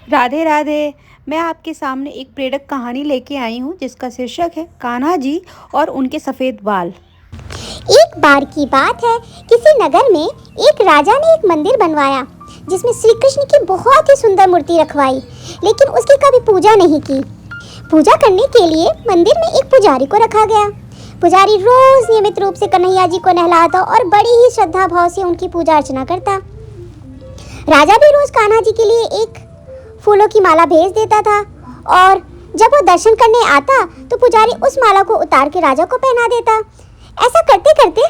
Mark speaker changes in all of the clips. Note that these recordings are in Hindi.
Speaker 1: राधे राधे। मैं आपके सामने एक प्रेरक कहानी लेके आई हूँ जिसका शीर्षक है कान्हा जी और उनके सफ़ेद बाल।
Speaker 2: एक बार की बात है, किसी नगर में एक राजा ने एक मंदिर बनवाया जिसमें श्री कृष्ण की बहुत ही सुंदर मूर्ति रखवाई, लेकिन उसकी कभी पूजा नहीं की। पूजा करने के लिए मंदिर में एक पुजारी को रखा गया। पुजारी रोज नियमित रूप से कन्हैया जी को नहलाता और बड़ी ही श्रद्धा भाव से उनकी पूजा अर्चना करता। राजा भी रोज कान्हा जी के लिए एक फूलों की माला भेज देता था और जब वो दर्शन करने आता तो पुजारी उस माला को उतार के राजा को पहना देता। ऐसा करते करते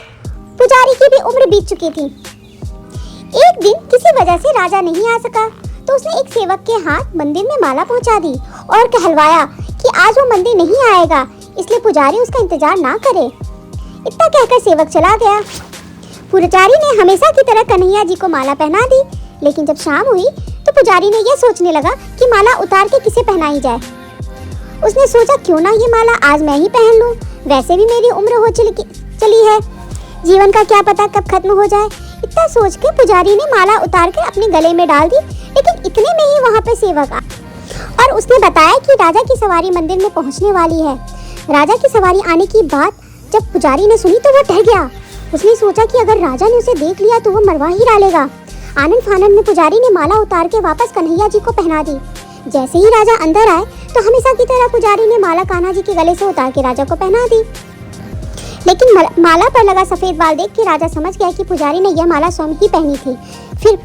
Speaker 2: पुजारी की भी उम्र बीत चुकी थी। एक दिन किसी वजह से राजा नहीं आ सका तो उसने एक सेवक के हाथ मंदिर में माला पहुंचा दी और कहलवाया कि आज वो मंदिर नहीं आएगा, इसलिए पुजारी उसका इंतजार ना करे। इतना कहकर सेवक चला गया। पुजारी ने हमेशा की तरह कन्हैया जी को माला पहना दी, लेकिन जब शाम हुई तो पुजारी ने यह सोचने लगा कि माला उतार के किसे पहनाई जाए। उसने सोचा क्यों ना ये माला आज मैं ही पहन लूं, वैसे भी मेरी उम्र हो चली है, जीवन का क्या पता कब खत्म हो जाए। इतना सोच के पुजारी ने माला उतार कर अपने गले में डाल दी, लेकिन इतने में ही वहाँ पे सेवक आया और उसने बताया कि राजा की सवारी मंदिर में पहुँचने वाली है। राजा की सवारी आने की बात जब पुजारी ने सुनी तो वो डर गया। उसने सोचा कि अगर राजा ने उसे देख लिया तो वो मरवा ही डालेगा। आनंद फानंद में पुजारी ने माला उतार के वापस कन्हैया जी को पहना दी। जैसे ही राजा अंदर आए तो हमेशा की तरह पुजारी ने माला कान्हा जी के गले से उतार के राजा को पहना दी, लेकिन माला पर लगा सफेद बाल देख के राजा समझ गया कि पुजारी ने यह माला स्वयं ही पहनी थी। फिर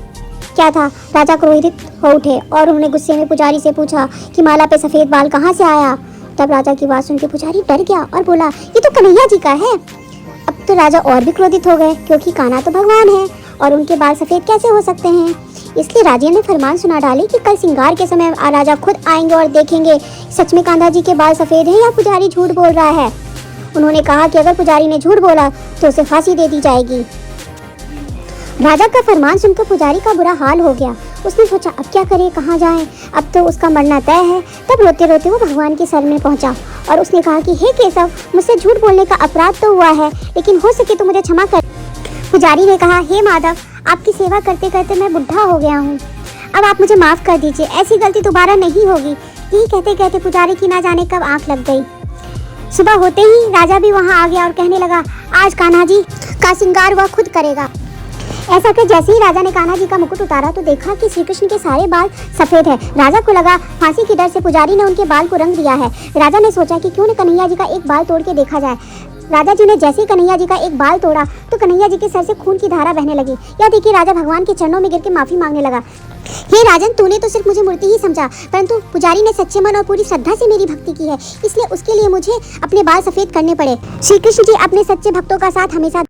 Speaker 2: क्या था, राजा क्रोधित हो उठे और उन्होंने गुस्से में पुजारी से पूछा कि माला पे सफेद बाल कहाँ से आया। तब राजा की बात सुन के पुजारी डर गया और बोला ये तो कन्हैया जी का है। अब तो राजा और भी क्रोधित हो गए, क्योंकि कान्हा तो भगवान है और उनके बाल सफेद कैसे हो सकते हैं। इसलिए राजा ने फरमान सुना डाली कि कल श्रृंगार के समय राजा खुद आएंगे और देखेंगे सच में कान्हा जी के बाल सफेद हैं या पुजारी झूठ बोल रहा है। उन्होंने कहा कि अगर पुजारी ने झूठ बोला तो उसे फांसी दे दी जाएगी। राजा का फरमान सुनकर पुजारी का बुरा हाल हो गया। उसने सोचा अब क्या करे, कहाँ जाए, अब तो उसका मरना तय है। तब रोते रोते वो भगवान के शरण में पहुंचा और उसने कहा कि हे केशव, मुझसे झूठ बोलने का अपराध तो हुआ है, लेकिन हो सके तो मुझे क्षमा कर। पुजारी ने कहा हे माधव, आपकी सेवा करते करते मैं बुढ़ा हो गया हूँ, अब आप मुझे माफ़ कर दीजिए, ऐसी गलती दोबारा नहीं होगी। यही कहते कहते पुजारी की ना जाने कब आँख लग गई। सुबह होते ही राजा भी वहाँ आ गया और कहने लगा आज कान्हा जी का श्रृंगार वह खुद करेगा। ऐसा कर जैसे ही राजा ने कान्हा जी का मुकुट उतारा तो देखा कि श्री कृष्ण के सारे बाल सफेद है। राजा को लगा फांसी के डर से पुजारी ने उनके बाल को रंग दिया है। राजा ने सोचा कि क्यों न कन्हैया जी का एक बाल तोड़ के देखा जाए। राजा जी ने जैसे ही कन्हैया जी का एक बाल तोड़ा तो कन्हैया जी के सर से खून की धारा बहने लगी। यह देखिए राजा भगवान के चरणों में गिर के माफी मांगने लगा। हे राजन, तूने तो सिर्फ मुझे मूर्ति ही समझा, परंतु पुजारी ने सच्चे मन और पूरी श्रद्धा से मेरी भक्ति की है, इसलिए उसके लिए मुझे अपने बाल सफेद करने पड़े। श्री कृष्ण जी अपने सच्चे भक्तों का साथ हमेशा